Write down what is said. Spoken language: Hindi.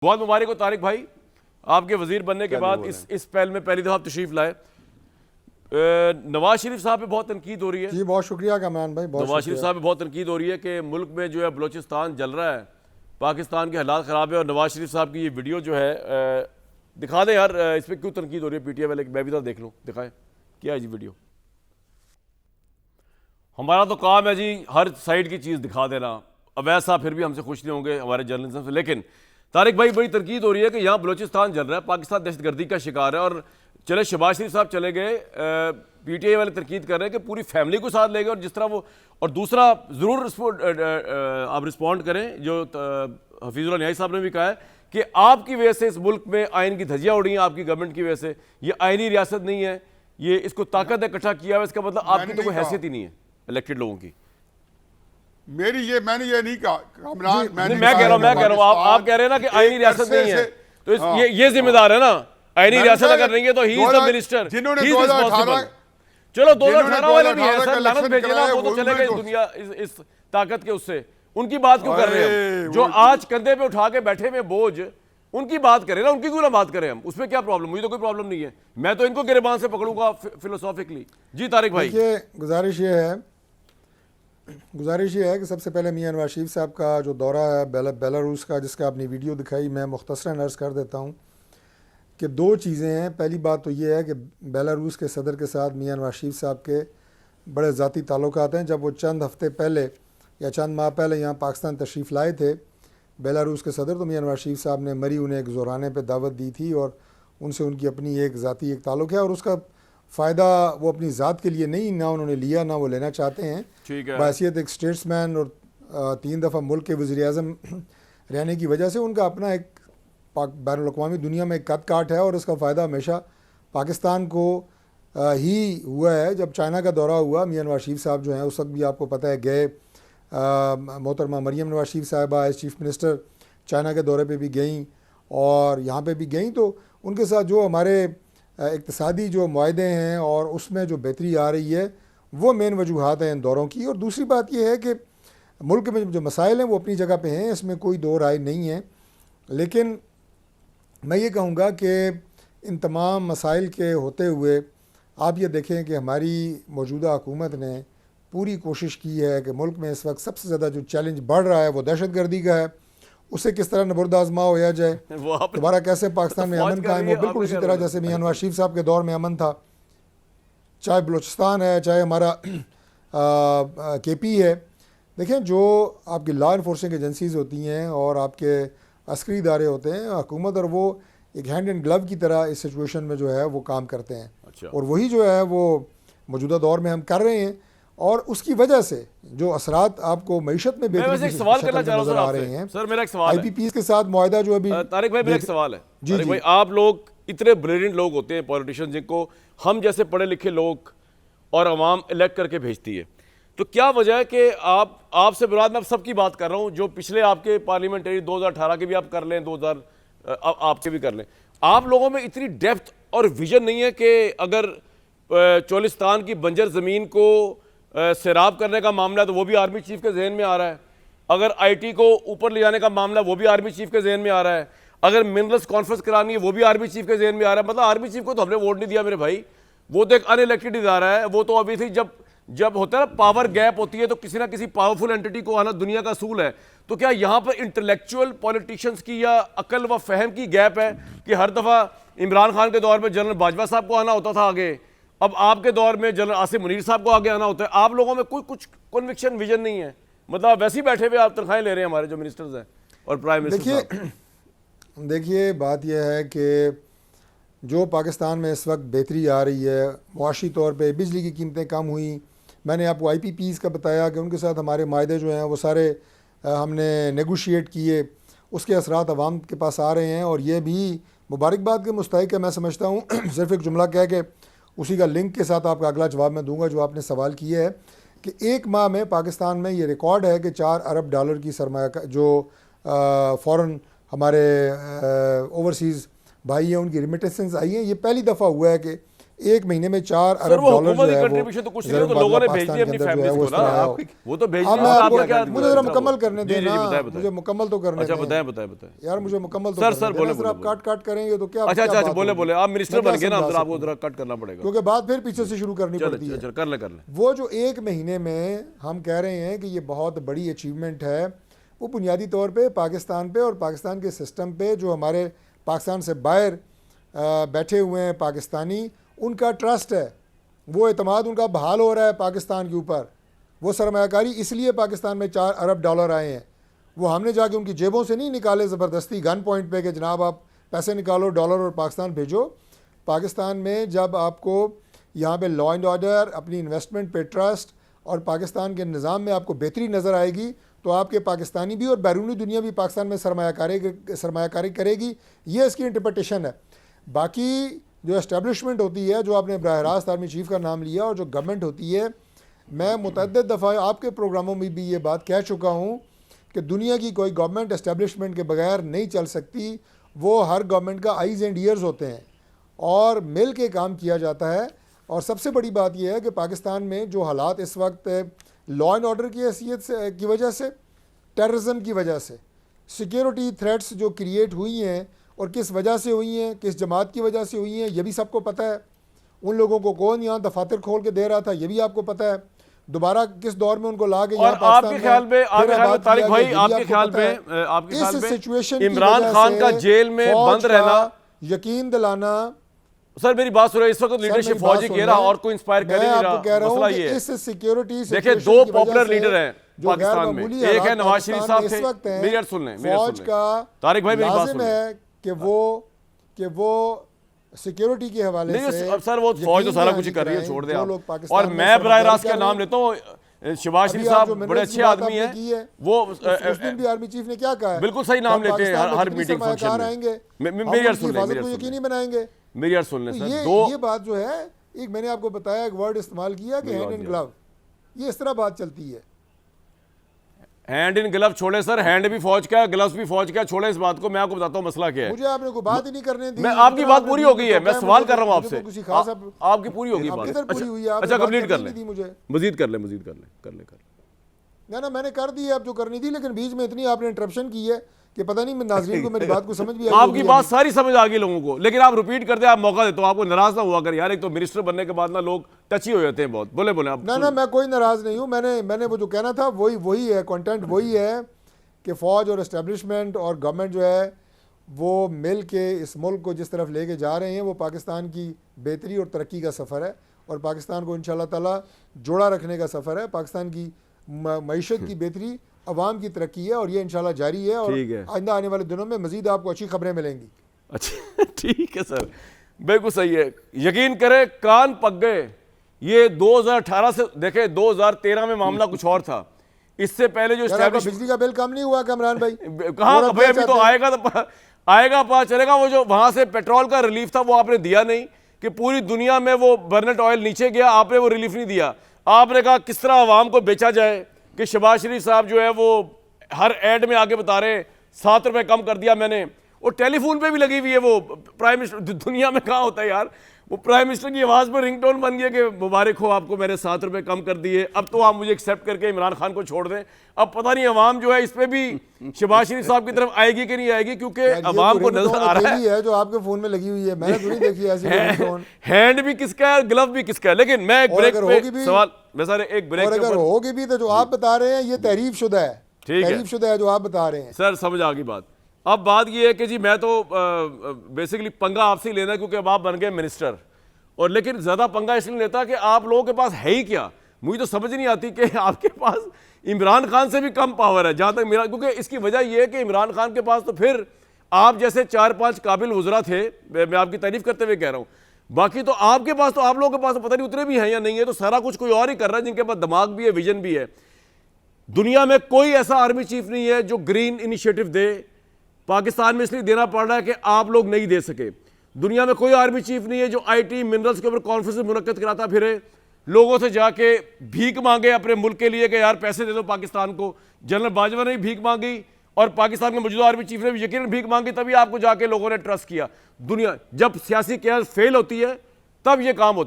बहुत मुबारक हो तारिक भाई, आपके वजीर बनने के बाद इस पहल में पहली दफ़ा आप तशरीफ लाए। नवाज शरीफ साहब पे बहुत तनकीद हो रही है। जी बहुत शुक्रिया कमरान भाई, बहुत नवाज शरीफ साहब पे बहुत तनकीद हो रही है कि मुल्क में जो है बलोचिस्तान जल रहा है, पाकिस्तान के हालात ख़राब है। और नवाज शरीफ साहब की ये वीडियो जो है दिखा दें यार, इस पर क्यों तनकीद हो रही है पीटीआई वाले, मैं भी तो देख लूँ, दिखाएं क्या है जी वीडियो। हमारा तो काम है जी हर साइड की चीज़ दिखा देना। अवैध साहब फिर भी हमसे खुश नहीं होंगे हमारे जर्नलिज्म से, लेकिन तारिक भाई बड़ी तनकीद हो रही है कि यहाँ बलोचिस्तान जल रहा है, पाकिस्तान दहशतगर्दी का शिकार है। और चले शहबाज शरीफ साहब चले गए, पीटीआई वाले तनकीद कर रहे हैं कि पूरी फैमिली को साथ ले गए। और जिस तरह वो, और दूसरा ज़रूर आप रिस्पॉन्ड करें, जो हफीजुल्लाह न्याई साहब ने भी कहा है कि आपकी वजह से इस मुल्क में आइन की धज्जियाँ उड़ी हैं, आपकी गवर्नमेंट की वजह से। ये आइनी रियासत नहीं है, ये इसको ताकत है इकट्ठा किया हुआ, इसका मतलब आपकी तो कोई हैसियत ही नहीं है इलेक्टेड लोगों की। मैंने ये नहीं कहा कमरान, मैं कह रहा हूँ आप कह रहे हैं ना कि आईनी रियासत नहीं है, तो ये जिम्मेदार है ना। आईनी रियासत अगर नहीं है तो ही इज द मिनिस्टर, जिन्होंने ही इज रिस्पांसिबल। चलो 2018 वाले भी है सर, लानत भेजिए ना, वो तो चले गए दुनिया इस ताकत के उससे। उनकी बात क्यों कर रहे हैं? जो आज कंधे पे उठा के बैठे हुए बोझ, उनकी बात करें ना, उनकी क्यों ना बात करें हम, उसमें क्या प्रॉब्लम? मुझे तो कोई प्रॉब्लम नहीं है, मैं तो इनको गिरबान से पकड़ूंगा फिलोसॉफिकली। जी तारिक भाई, गुजारिश ये है कि सबसे पहले मियां नवाज शरीफ साहब का जो दौरा है बेलारूस का, जिसका आपने वीडियो दिखाई, मैं मुख्तसरन अर्ज़ कर देता हूँ कि दो चीज़ें हैं। पहली बात तो ये है कि बेलारूस के सदर के साथ मियां नवाज शरीफ साहब के बड़े ज़ाती ताल्लुकात हैं। जब वो चंद हफ़्ते पहले या चंद माह पहले यहाँ पाकिस्तान तशरीफ़ लाए थे बेलारूस के सदर, तो मियां नवाज शरीफ साहब ने मरी उन्हें एक ज़ोराने पर दावत दी थी और उनसे उनकी अपनी एक ज़ाती एक ताल्लुक़ है, और उसका फ़ायदा वो अपनी ज़ात के लिए नहीं, ना उन्होंने लिया ना वो लेना चाहते हैं। बहैसियत एक स्टेट्समैन और 3 दफ़ा मुल्क के वज़ीर-ए-आज़म रहने की वजह से उनका अपना एक बैनुल-अक़वामी दुनिया में एक कद काट है, और उसका फ़ायदा हमेशा पाकिस्तान को ही हुआ है। जब चाइना का दौरा हुआ, मियां नवाज शरीफ साहब जो हैं उस वक्त भी आपको पता है गए, मोहतरमा मरियम नवाज शरीफ साहिबा एज चीफ़ मिनिस्टर चाइना के दौरे पे भी गईं और यहाँ पे भी गईं, तो उनके साथ जो हमारे इक़्तिसादी जो मुआहदे हैं और उसमें जो बेहतरी आ रही है, वो मेन वजूहात हैं इन दौरों की। और दूसरी बात यह है कि मुल्क में जो मसाइल हैं वो अपनी जगह पे हैं, इसमें कोई दो राय नहीं है। लेकिन मैं ये कहूँगा कि इन तमाम मसाइल के होते हुए आप ये देखें कि हमारी मौजूदा हुकूमत ने पूरी कोशिश की है कि मुल्क में इस वक्त सबसे ज़्यादा जो चैलेंज बढ़ रहा है वो दहशतगर्दी का है, उसे किस तरह नबुर्द आजमा होया जाए, दोबारा कैसे पाकिस्तान में अमन कायम हो। बिल्कुल उसी तरह जैसे मियां नवाज शरीफ साहब के दौर में अमन था, चाहे बलूचिस्तान है, चाहे हमारा KP है। देखें, जो आपकी लॉ इन्फोर्सिंग एजेंसीज़ होती हैं और आपके अस्करी इदारे होते हैं, हुकूमत और वो एक हैंड एंड ग्लव की तरह इस सिचुएशन में जो है वो काम करते हैं। और वही जो है वो मौजूदा दौर में हम कर रहे हैं, और उसकी वजह से जो असरात आपको मईशत में बेहतरी एक सवाल करना चाह रहा हूं आ रहे हैं। सर मेरा एक सवाल है IPPs के साथ मुआहदा जो अभी तारिक भाई, मेरा एक सवाल है। तारिक भाई, आप लोग इतने ब्रिलियंट लोग होते हैं पॉलिटिशियन, जिनको हम जैसे पढ़े लिखे लोग और अवाम इलेक्ट करके भेजती है, तो क्या वजह है कि आपसे मुराद, मैं सबकी बात कर रहा हूँ, जो पिछले आपके पार्लियामेंटरी 2018 के भी आप कर लें, 2000 आपके भी कर लें, आप लोगों में इतनी डेप्थ और विजन नहीं है कि अगर चोलिस्तान की बंजर ज़मीन को सैराब करने का मामला, तो वो भी आर्मी चीफ के जहन में आ रहा है। अगर IT को ऊपर ले जाने का मामला, वो भी आर्मी चीफ के जहन में आ रहा है। अगर मिनरल्स कॉन्फ्रेंस करानी है, वो भी आर्मी चीफ के जहन में आ रहा है। मतलब आर्मी चीफ को तो हमने वोट नहीं दिया मेरे भाई, वो तो एक अनइलेक्टेड इदारा है। वो तो अभी थी जब होता है ना पावर गैप होती है, तो किसी ना किसी पावरफुल एंटिटी को आना दुनिया का असूल है। तो क्या यहाँ पर इंटेलेक्चुअल पॉलिटिशियंस की या अकल व फहम की गैप है कि हर दफ़ा इमरान खान के दौर में जनरल बाजवा साहब को आना होता था आगे, अब आपके दौर में जनरल आसिफ मुनीर साहब को आगे आना होता है? आप लोगों में कोई कुछ कन्विक्शन विजन नहीं है, मतलब वैसे ही बैठे हुए आप तनख्वाहें ले रहे हैं हमारे जो मिनिस्टर्स हैं और प्राइम मिनिस्टर। देखिए बात यह है कि जो पाकिस्तान में इस वक्त बेहतरी आ रही है मुआशी तौर पे, बिजली की कीमतें कम हुई, मैंने आपको IPPs का बताया कि उनके साथ हमारे मायदे जो हैं वो सारे हमने नेगोशिएट किए, उसके असरात अवाम के पास आ रहे हैं, और ये भी मुबारकबाद के मुस्तहिक है। मैं समझता हूँ सिर्फ एक जुमला कह के उसी का लिंक के साथ आपका अगला जवाब मैं दूंगा जो आपने सवाल किया है कि एक माह में पाकिस्तान में ये रिकॉर्ड है कि $4 अरब की सरमाया जो फ़ॉरेन हमारे ओवरसीज़ भाई हैं उनकी रिमिटेंसेस आई हैं। ये पहली दफ़ा हुआ है कि एक महीने में 4 सर अरब वो डॉलर जो हुकूमती है कंट्रीब्यूशन तो कुछ नहीं, ज़र तो लोगों ने मुबादला भेज दी पाकिस्तान अपनी के अंदर जो फैमिलीज है वो को इस ना, तरह आया। वो तो भेज अब दी। मैं आपका आपको क्या मुझे ज़रा मुकम्मल करने जी, दें जी, ना, बताएं, बताएं। मुझे मुकम्मल तो करने अच्छा दें बताएं बताएं बताएं। यार, मुझे मुकम्मल तो सर, करने सर, दें बोले, ना, सर आप बोले, काट करेंगे तो क्या अच्छा क्या अच्छा, बात बोले होगी? बोले आप मिनिस्टर मैं क्या बन गए ना, समझा फिर आपको सकूं? जरा कट करना पड़ेगा। क्योंकि बात फिर पीछे से शुरू करनी पड़ती है। चल कर ले। वो जो एक महीने में हम कह रहे हैं कि ये बहुत बड़ी अचीवमेंट है, वो बुनियादी तौर पे पाकिस्तान पे और पाकिस्तान के सिस्टम पे, जो हमारे पाकिस्तान से बाहर बैठे हुए हैं पाकिस्तानी, उनका ट्रस्ट है, वो एतमाद उनका बहाल हो रहा है पाकिस्तान के ऊपर। वो सरमायाकारी इसलिए पाकिस्तान में 4 अरब डॉलर आए हैं, वो हमने जाके उनकी जेबों से नहीं निकाले ज़बरदस्ती गन पॉइंट पे कि जनाब आप पैसे निकालो, डॉलर और पाकिस्तान भेजो। पाकिस्तान में जब आपको यहाँ पे लॉ एंड ऑर्डर, अपनी इन्वेस्टमेंट पे ट्रस्ट और पाकिस्तान के निज़ाम में आपको बेहतरी नज़र आएगी, तो आपके पाकिस्तानी भी और बैरूनी दुनिया भी पाकिस्तान में सरमायाकारी करेगी। ये इसकी इंटरप्रटेशन है। बाकी जो एस्टेब्लिशमेंट होती है, जो आपने बराह रास्त आर्मी चीफ़ का नाम लिया, और जो गवर्नमेंट होती है, मैं मुतअद्दिद दफ़ा आपके प्रोग्रामों में भी ये बात कह चुका हूँ कि दुनिया की कोई गवर्नमेंट एस्टेब्लिशमेंट के बगैर नहीं चल सकती। वो हर गवर्नमेंट का आइज़ एंड ईयर्स होते हैं और मिल के काम किया जाता है। और सबसे बड़ी बात यह है कि पाकिस्तान में जो हालात इस वक्त लॉ एंड ऑर्डर की हैसियत से की वजह से, टेररिज्म की वजह से, सिक्योरिटी थ्रेट्स जो क्रिएट हुई हैं और किस वजह से हुई हैं, किस जमात की वजह से हुई हैं, ये भी सबको पता है। उन लोगों को कौन यहाँ दफातर खोल के दे रहा था, ये भी आपको पता है। दोबारा किस दौर में उनको ला के और आपके ख्याल में तारिक भाई, आपके ख्याल में इमरान खान का जेल में बंद रहना, यकीन दिलाना। सर मेरी बात सुनो, इस वक्त लीडरशिप फौजी कह रहा और कोई इंस्पायर कर नहीं रहा। मसला ये है, इस सिक्योरिटी देखिए दो पॉपुलर लीडर हैं पाकिस्तान में, एक है नवाज शरीफ साहब थे। मेरी बात सुन लें, फौज का तारिक भाई मेरी बात सुन है कि वो सिक्योरिटी के हवाले से। अब सर वो फौज तो सारा कुछ कर रही है, छोड़ दे आप। और मैं बराह रास्त का नाम लेता हूँ, शहबाज शरीफ साहब बड़े अच्छे आदमी हैं, वो उस दिन भी आर्मी चीफ ने क्या कहा है, बिल्कुल सही नाम लेते हैं हर मीटिंग फंक्शन में। आएंगे, मेरी यार सुन ले, यकीनी बनाएंगे। मेरी यार सुन ले सर, ये बात जो है, एक मैंने आपको बताया, एक वर्ड इस्तेमाल किया कि हैंड इन ग्लव, ये इस तरह बात चलती है। हैंड इन ग्लव छोड़े सर, हैंड भी फौज का, ग्लव्स भी फौज का, छोड़े इस बात को। मैं आपको बताता हूँ मसला क्या है। मुझे आपने कोई बात ही नहीं करने दी। मैं आपकी बात पूरी हो गई है, मैं सवाल कर रहा हूँ आपसे, आपकी पूरी हो गई बात। अच्छा कंप्लीट कर ले, मजीद कर ले। ना मैंने कर दी है अब जो करनी थी, लेकिन बीच में इतनी आपने इंटरप्शन की है कि पता नहीं नाज़रीन को मेरी बात को समझ भी आई। आपकी बात सारी समझ आ गई लोगों को, लेकिन आप रिपीट कर दे, आप मौका देते हो, आपको नाराज ना हुआ कर यार। एक तो मिनिस्टर बनने के बाद ना लोग टची हो जाते हैं बहुत। बोले आप। ना मैं कोई नाराज नहीं हूँ। मैंने वो जो कहना था वही है, कंटेंट वही है कि फौज और एस्टेब्लिशमेंट और गवर्नमेंट जो है वो मिल के इस मुल्क को जिस तरफ लेके जा रहे हैं, वो पाकिस्तान की बेहतरी और तरक्की का सफ़र है, और पाकिस्तान को इंशाल्लाह ताला जोड़ा रखने का सफ़र है। पाकिस्तान की मईशत की बेहतरी, अवाम की तरक्की है, और ये इंशाल्लाह जारी है। और आइंदा आने वाले दिनों में मजीद आपको अच्छी खबरें मिलेंगी। अच्छा ठीक है सर, बिल्कुल सही है। यकीन करें कान पक गए। ये 2018 से देखे, 2013 में मामला कुछ और था। इससे पहले जो बिजली का बिल कम नहीं हुआ कमरान भाई? कहाँ भाई, अभी तो आएगा पता चलेगा। वो जो वहां से पेट्रोल का रिलीफ था वो आपने दिया नहीं, कि पूरी दुनिया में वो बर्नेट ऑयल नीचे गया, आपने वो रिलीफ नहीं दिया। आपने कहा किस तरह आवाम को बेचा जाए, कि शहबाज शरीफ साहब जो है वो हर एड में आगे बता रहे 7 रुपए कम कर दिया मैंने। वो टेलीफोन पे भी लगी हुई है, वो प्राइम मिनिस्टर। दुनिया में कहाँ होता है यार, वो प्राइम मिनिस्टर की आवाज़ पर रिंगटोन बन गया कि मुबारक हो आपको, मैंने 7 रुपए कम कर दिए, अब तो आप मुझे एक्सेप्ट करके इमरान खान को छोड़ दें। अब पता नहीं अवाम जो है इस पे भी शहबाज शरीफ साहब की तरफ आएगी कि नहीं आएगी, क्योंकि अवाम को नजर आ रहा है जो आपके फोन में लगी हुई है, मैंने तो नहीं देखी ऐसी। हैंड भी किसका है, ग्लव भी किसका है। लेकिन मैं एक ब्रेक पे सवाल, मैं सर एक ब्रेक, अगर होगी भी तो जो आप बता रहे हैं ये तहरीफ शुदा है, तहरीफ शुदा है जो आप बता रहे हैं। सर समझ आ गई बात। अब बात ये है कि जी मैं तो बेसिकली पंगा आपसे लेना, क्योंकि अब आप बन गए मिनिस्टर, और लेकिन ज्यादा पंगा इसलिए लेता कि आप लोगों के पास है ही क्या। मुझे तो समझ नहीं आती कि आपके पास इमरान खान से भी कम पावर है, जहां तक मेरा, क्योंकि इसकी वजह यह है कि इमरान खान के पास तो फिर आप जैसे 4-5 काबिल वज़रा थे, मैं आपकी तारीफ करते हुए कह रहा हूं, बाकी तो आपके पास तो, आप लोगों के पास तो पता नहीं उतने भी हैं या नहीं है, तो सारा कुछ कोई और ही कर रहा है, जिनके पास दिमाग भी है, विजन भी है। दुनिया में कोई ऐसा आर्मी चीफ नहीं है जो ग्रीन इनिशिएटिव दे। पाकिस्तान में इसलिए देना पड़ रहा है कि आप लोग नहीं दे सके। दुनिया में कोई आर्मी चीफ नहीं है जो आईटी मिनरल्स के ऊपर कॉन्फ्रेंस मुनक्कद कराता फिरे, लोगों से जाके भीख मांगे अपने मुल्क के लिए कि यार पैसे दे दो पाकिस्तान को। जनरल बाजवा ने भी भीख मांगी और पाकिस्तान के मौजूदा आर्मी चीफ ने भी यकीनन भीख मांगी, तभी आपको जाके लोगों ने ट्रस्ट किया। दुनिया जब सियासी क्यास फेल होती है तब ये काम होता है।